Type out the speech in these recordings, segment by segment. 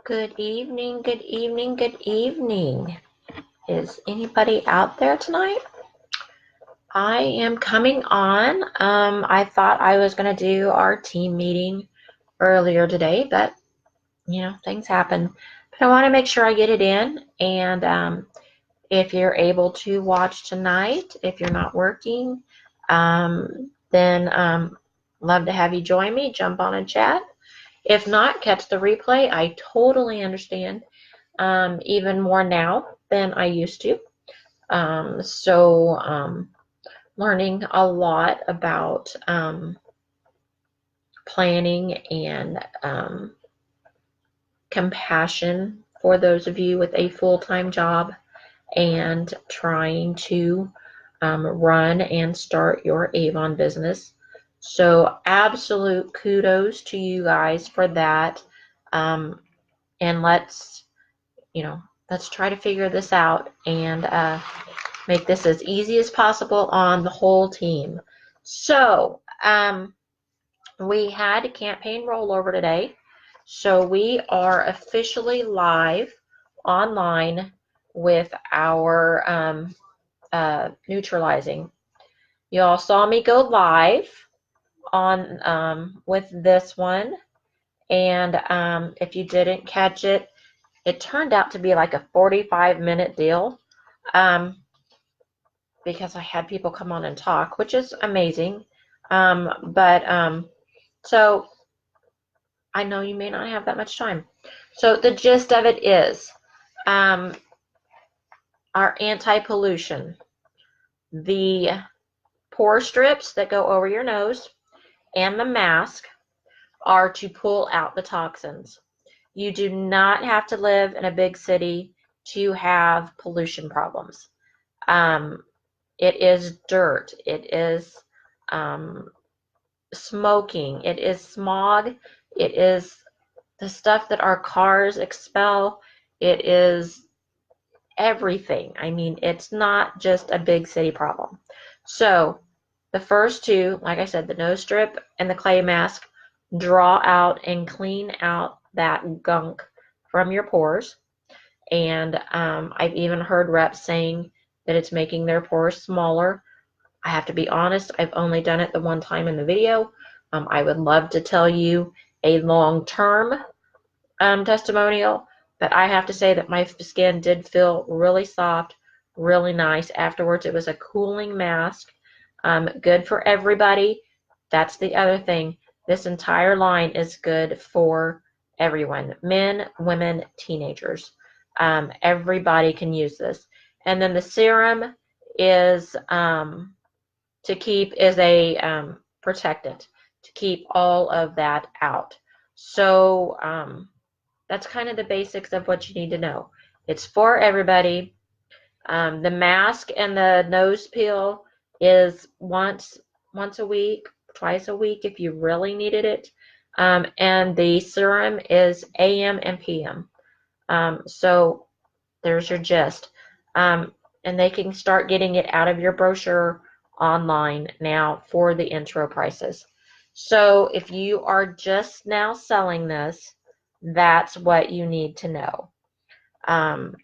Good evening, good evening, good evening. Is anybody out there tonight? I am coming on. I thought I was going to do our team meeting earlier today, but things happen. But I want to make sure I get it in. And if you're able to watch tonight, if you're not working, then love to have you join me. Jump on and chat. If not, catch the replay. I totally understand. Even more now than I used to. So learning a lot about planning and compassion for those of you with a full-time job and trying to run and start your Avon business. So absolute kudos to you guys for that. And let's try to figure this out and make this as easy as possible on the whole team. So we had campaign rollover today. So we are officially live online with our neutralizing. You all saw me go live on with this one. And if you didn't catch it, it turned out to be like a 45-minute deal because I had people come on and talk, which is amazing. So I know you may not have that much time. So the gist of it is our anti-pollution, the pore strips that go over your nose and the mask are to pull out the toxins. You do not have to live in a big city to have pollution problems. It is dirt. It is smoking. It is smog. It is the stuff that our cars expel. It is everything. I mean, it's not just a big city problem. So the first two, like I said, the nose strip and the clay mask, draw out and clean out that gunk from your pores. And I've even heard reps saying that it's making their pores smaller. I have to be honest, I've only done it the one time in the video. I would love to tell you a long-term testimonial, but I have to say that my skin did feel really soft, really nice afterwards. It was a cooling mask, good for everybody. That's the other thing. This entire line is good for everyone, men, women, teenagers. Everybody can use this. And then the serum is a protectant to keep all of that out. So that's kind of the basics of what you need to know. It's for everybody. The mask and the nose peel is once a week, twice a week if you really needed it. And the serum is AM and PM. So there's your gist. And they can start getting it out of your brochure online now for the intro prices. So if you are just now selling this, that's what you need to know.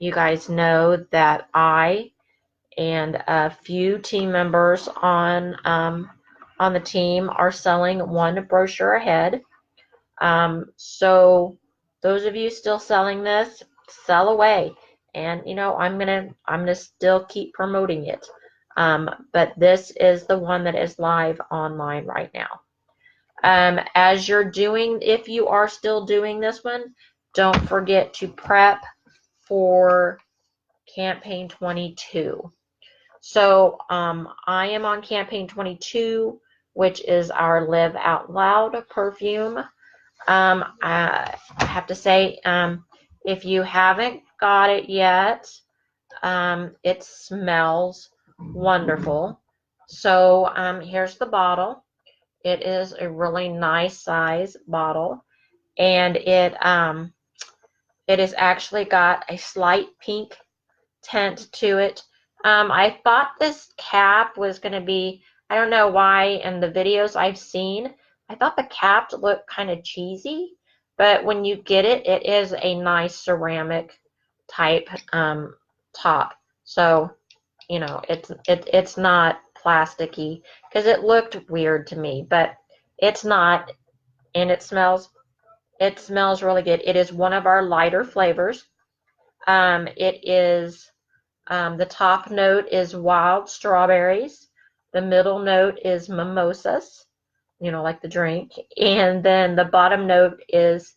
You guys know that I and a few team members on the team are selling one brochure ahead. So those of you still selling this, sell away. And I'm gonna still keep promoting it. But this is the one that is live online right now. If you are still doing this one, don't forget to prep for campaign 22. So I am on campaign 22, which is our Live Out Loud perfume. I have to say, if you haven't got it yet, it smells wonderful. So here's the bottle. It is a really nice size bottle, and it has actually got a slight pink tint to it. I thought this cap was going to be, I don't know why in the videos I've seen, I thought the cap looked kind of cheesy, but when you get it, it is a nice ceramic type top. So, you know, it's not plasticky because it looked weird to me, but it's not, and it smells really good. It is one of our lighter flavors. It is the top note is wild strawberries. The middle note is mimosas, you know, like the drink. And then the bottom note is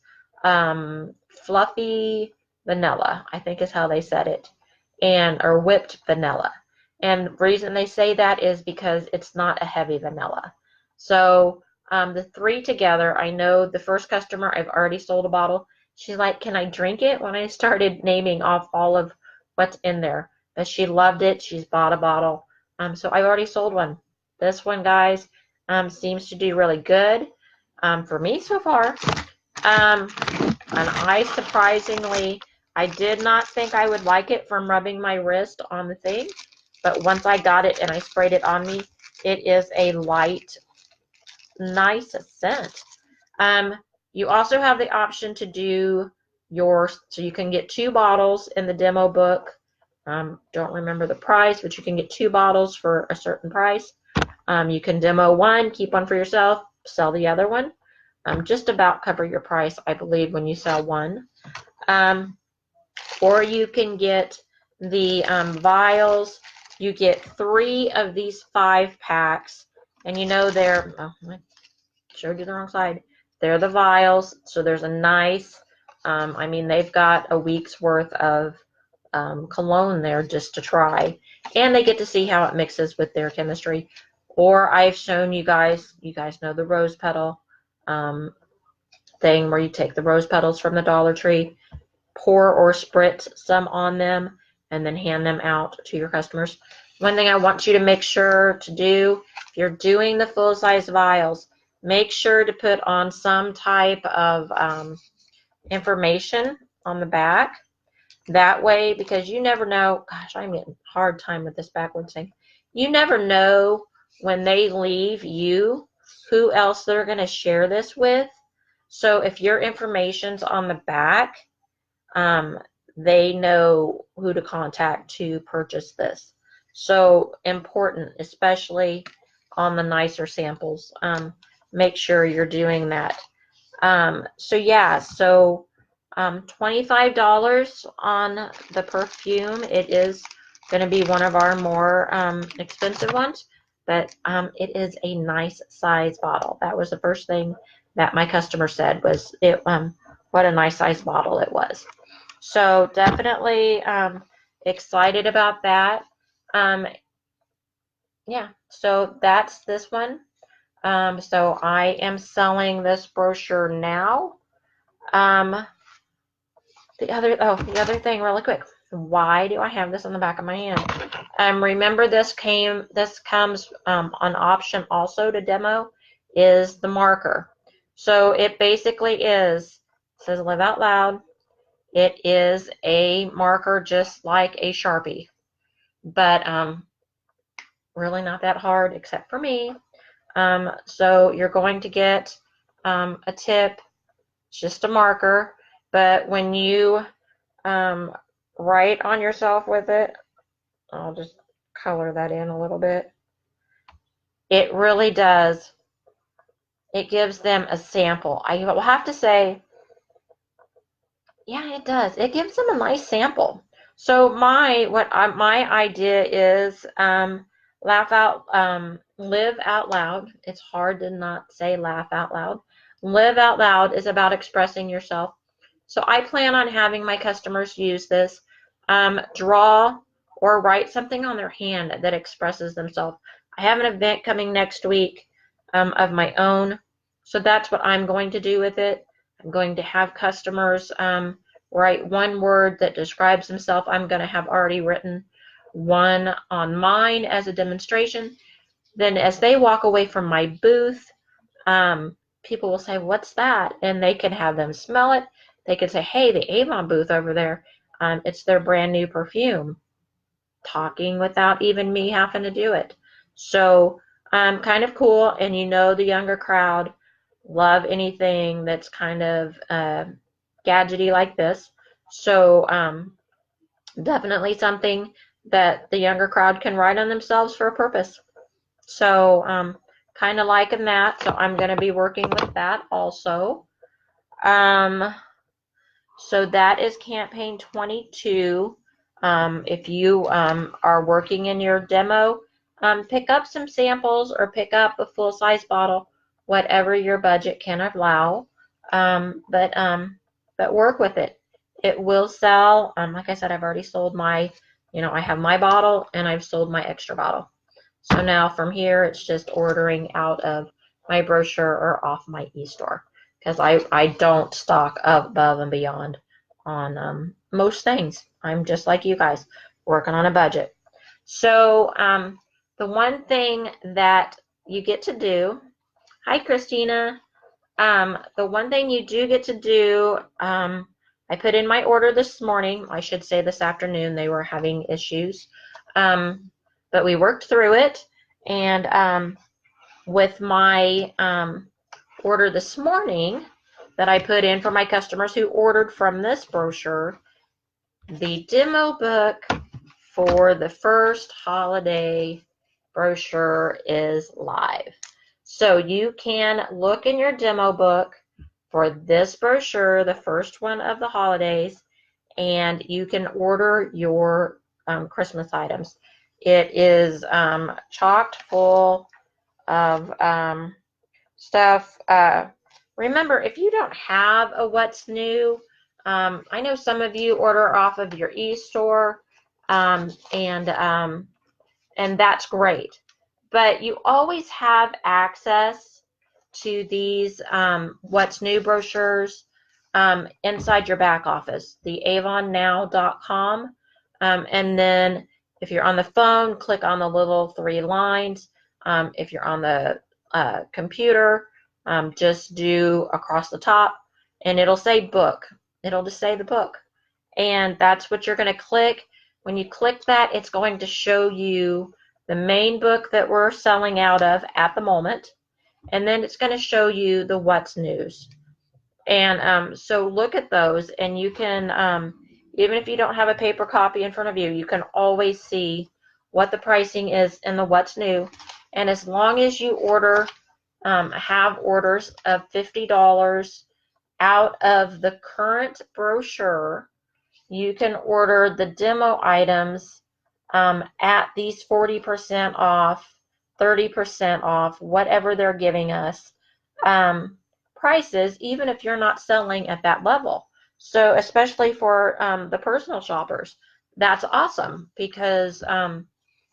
fluffy vanilla, I think is how they said it, and or whipped vanilla. And the reason they say that is because it's not a heavy vanilla. So the three together, I know the first customer, I've already sold a bottle. She's like, can I drink it? When I started naming off all of what's in there. But she loved it. She's bought a bottle. So I've already sold one. This one, guys, seems to do really good for me so far. And I surprisingly, I did not think I would like it from rubbing my wrist on the thing, but once I got it and I sprayed it on me, it is a light, nice scent. Um, you also have the option to do so you can get 2 bottles in the demo book. Don't remember the price, but you can get 2 bottles for a certain price. You can demo one, keep one for yourself, sell the other one. Just about cover your price, I believe, when you sell one. Or you can get the vials. You get 3 of these 5-packs, and you know they're, oh, I showed you the wrong side. They're the vials, so there's a nice, I mean, they've got a week's worth of cologne there just to try, and they get to see how it mixes with their chemistry. Or I've shown you guys know the rose petal thing where you take the rose petals from the Dollar Tree, pour or spritz some on them, and then hand them out to your customers. One thing I want you to make sure to do, if you're doing the full-size vials, make sure to put on some type of information on the back. That way, because you never know, gosh, I'm getting a hard time with this backwards thing. You never know when they leave you who else they're going to share this with. So if your information's on the back, they know who to contact to purchase this. So important, especially on the nicer samples. Make sure you're doing that. So yeah, so $25 on the perfume. It is going to be one of our more expensive ones, but it is a nice size bottle. That was the first thing that my customer said was it. What a nice size bottle it was. So definitely excited about that. Yeah, so that's this one. So I am selling this brochure now. The other thing really quick. Why do I have this on the back of my hand? Remember this comes on option also to demo is the marker. So it basically says live out loud. It is a marker just like a Sharpie, but really not that hard except for me. So you're going to get a tip, just a marker, but when you write on yourself with it, I'll just color that in a little bit. It really does. It gives them a sample. I will have to say, yeah, it does. It gives them a nice sample. So my idea is live out loud. It's hard to not say laugh out loud. Live out loud is about expressing yourself. So I plan on having my customers use this, draw or write something on their hand that expresses themselves. I have an event coming next week of my own, so that's what I'm going to do with it. I'm going to have customers write one word that describes themselves. I'm going to have already written one on mine as a demonstration. Then as they walk away from my booth, people will say, what's that? And they can have them smell it. They can say, hey, the Avon booth over there, it's their brand new perfume. Talking without even me having to do it. So kind of cool. And you know the younger crowd love anything that's kind of gadgety like this. So definitely something that the younger crowd can write on themselves for a purpose. So kind of liking that. So I'm going to be working with that also. So that is campaign 22. If you are working in your demo, pick up some samples or pick up a full-size bottle, whatever your budget can allow. But work with it. It will sell. Like I said, I've already sold my, I have my bottle and I've sold my extra bottle. So now from here, it's just ordering out of my brochure or off my e-store, because I don't stock above and beyond on most things. I'm just like you guys, working on a budget. So the one thing that you get to do, hi Christina, the one thing you do get to do, I put in my order this morning, I should say this afternoon, they were having issues, but we worked through it, and with my order this morning that I put in for my customers who ordered from this brochure, the demo book for the first holiday brochure is live. So you can look in your demo book for this brochure, the first one of the holidays, and you can order your Christmas items. It is chocked full of stuff. Remember, if you don't have a What's New, I know some of you order off of your e-store, and that's great. But you always have access to these What's New brochures inside your back office, the avonnow.com. And then if you're on the phone, click on the little 3 lines. If you're on the computer, just do across the top, and it'll say book. It'll just say the book. And that's what you're going to click. When you click that, it's going to show you the main book that we're selling out of at the moment. And then it's going to show you the What's News. And so look at those, and you can, even if you don't have a paper copy in front of you, you can always see what the pricing is in the What's New. And as long as you order, have orders of $50 out of the current brochure, you can order the demo items at these 40% off, 30% off, whatever they're giving us prices, even if you're not selling at that level. So especially for the personal shoppers, that's awesome, because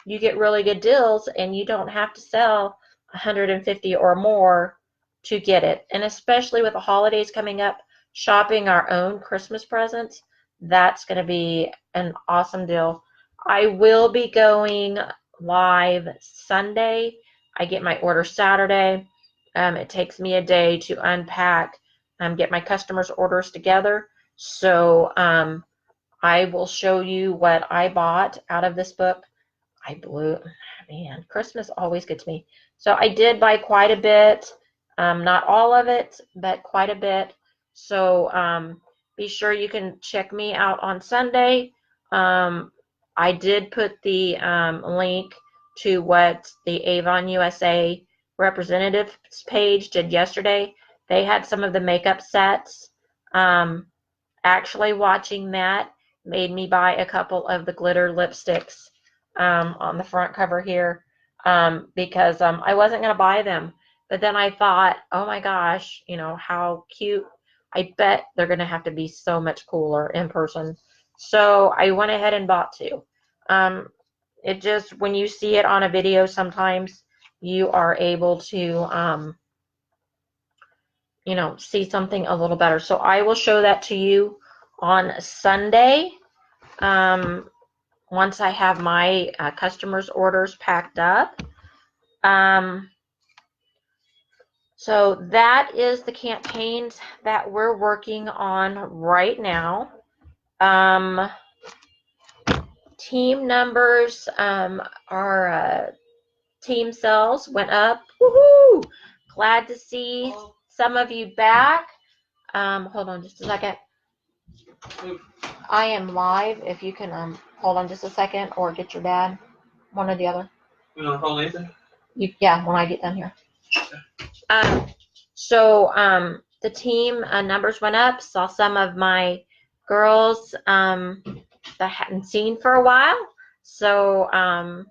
you get really good deals and you don't have to sell 150 or more to get it. And especially with the holidays coming up, shopping our own Christmas presents, that's going to be an awesome deal. I will be going live Sunday. I get my order Saturday. It takes me a day to unpack, get my customers' orders together. So I will show you what I bought out of this book. Man, Christmas always gets me. So I did buy quite a bit. Not all of it, but quite a bit. So be sure you can check me out on Sunday. I did put the link to what the Avon USA representatives page did yesterday. They had some of the makeup sets. Actually watching that made me buy a couple of the glitter lipsticks on the front cover here, because I wasn't going to buy them. But then I thought, oh my gosh, how cute. I bet they're going to have to be so much cooler in person. So I went ahead and bought 2. It just, when you see it on a video, sometimes you are able to, see something a little better. So I will show that to you on Sunday. Once I have my customers' orders packed up. So that is the campaigns that we're working on right now. Team numbers, our team sales went up. Woohoo! Glad to see some of you back. Hold on just a second. I am live. If you can hold on just a second, or get your dad, one or the other. You want to call Nathan? Yeah, when I get done here. The team numbers went up. Saw some of my girls that I hadn't seen for a while. So I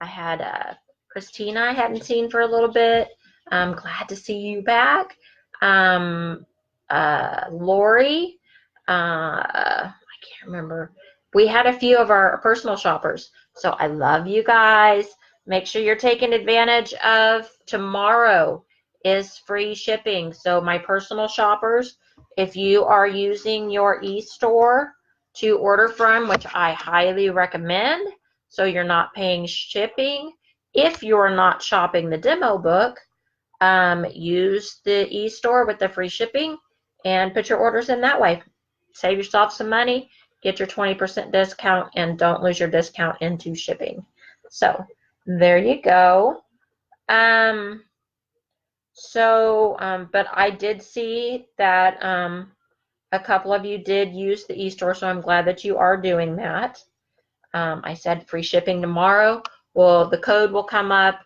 had Christina I hadn't seen for a little bit. I'm glad to see you back. Lori, I can't remember. We had a few of our personal shoppers. So I love you guys. Make sure you're taking advantage of tomorrow is free shipping. So my personal shoppers, if you are using your e-store to order from, which I highly recommend, so you're not paying shipping. If you're not shopping the demo book, use the e-store with the free shipping and put your orders in that way. Save yourself some money, get your 20% discount, and don't lose your discount into shipping. So there you go. But I did see that a couple of you did use the e-store, so I'm glad that you are doing that. I said free shipping tomorrow. Well, the code will come up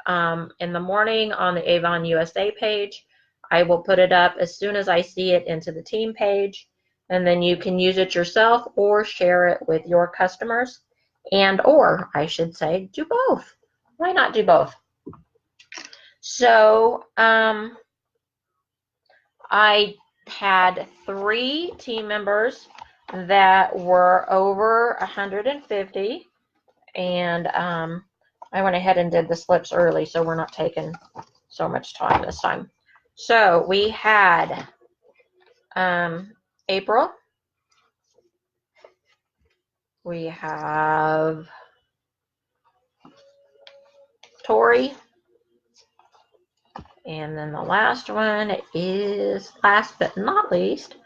in the morning on the Avon USA page. I will put it up as soon as I see it into the team page, and then you can use it yourself or share it with your customers, or I should say, do both. Why not do both? So I had 3 team members that were over 150, and I went ahead and did the slips early, so we're not taking so much time this time. So we had April. We have Tori. And then the last one is, last but not least,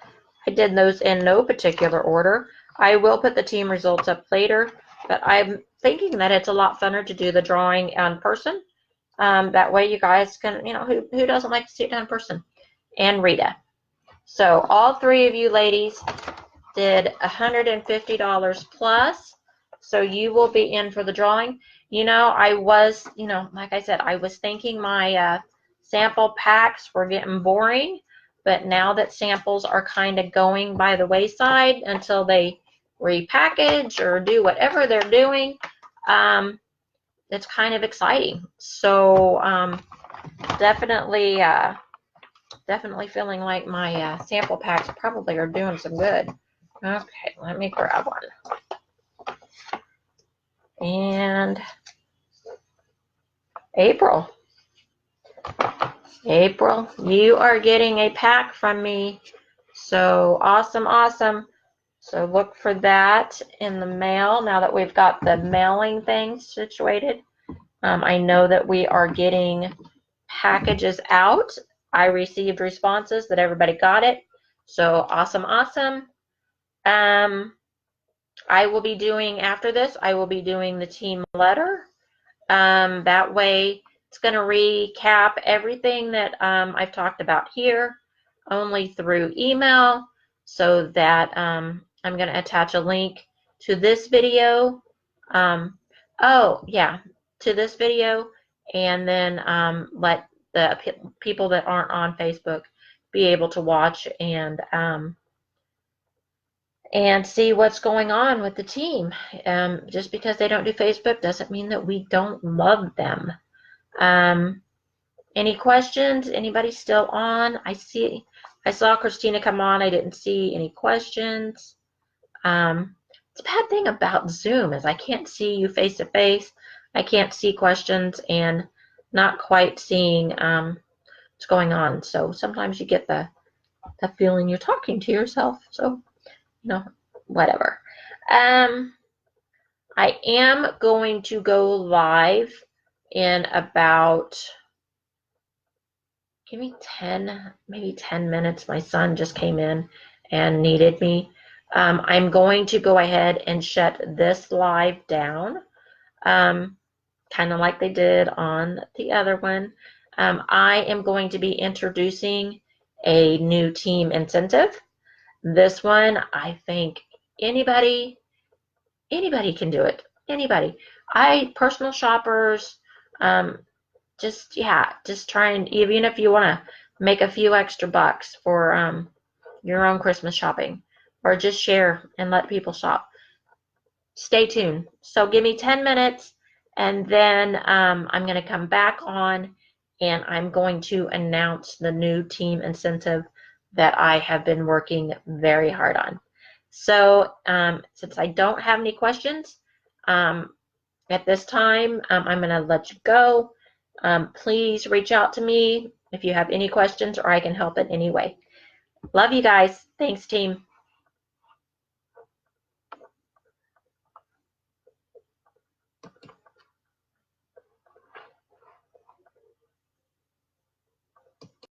I did those in no particular order. I will put the team results up later, but I'm thinking that it's a lot funner to do the drawing in person. That way you guys can, who doesn't like to see it done in person? And Rita. So all 3 of you ladies did $150 plus. So you will be in for the drawing. I was, like I said, I was thinking my sample packs were getting boring, but now that samples are kind of going by the wayside until they repackage or do whatever they're doing, it's kind of exciting. So definitely feeling like my sample packs probably are doing some good. Okay, let me grab one. And April, you are getting a pack from me. So awesome. So look for that in the mail now that we've got the mailing thing situated. I know that we are getting packages out. I received responses that everybody got it. So awesome. I will be doing, after this, I will be doing the team letter. That way it's going to recap everything that I've talked about here, only through email, so that I'm going to attach a link to this video. To this video, and then let the people that aren't on Facebook be able to watch and see what's going on with the team. Just because they don't do Facebook doesn't mean that we don't love them. Any questions? Anybody still on? I saw Christina come on. I didn't see any questions. It's a bad thing about Zoom is I can't see you face to face. I can't see questions and not quite seeing what's going on. So sometimes you get that feeling you're talking to yourself. So whatever. I am going to go live in about, give me maybe 10 minutes. My son just came in and needed me. I'm going to go ahead and shut this live down, kind of like they did on the other one. I am going to be introducing a new team incentive. This one, I think anybody can do it. Anybody. Personal shoppers, um, just try and, even if you want to make a few extra bucks for your own Christmas shopping, or just share and let people shop. Stay tuned. So give me 10 minutes, and then I'm going to come back on, and I'm going to announce the new team incentive that I have been working very hard on. So since I don't have any questions at this time, I'm going to let you go. Please reach out to me if you have any questions, or I can help in any way. Love you guys. Thanks, team.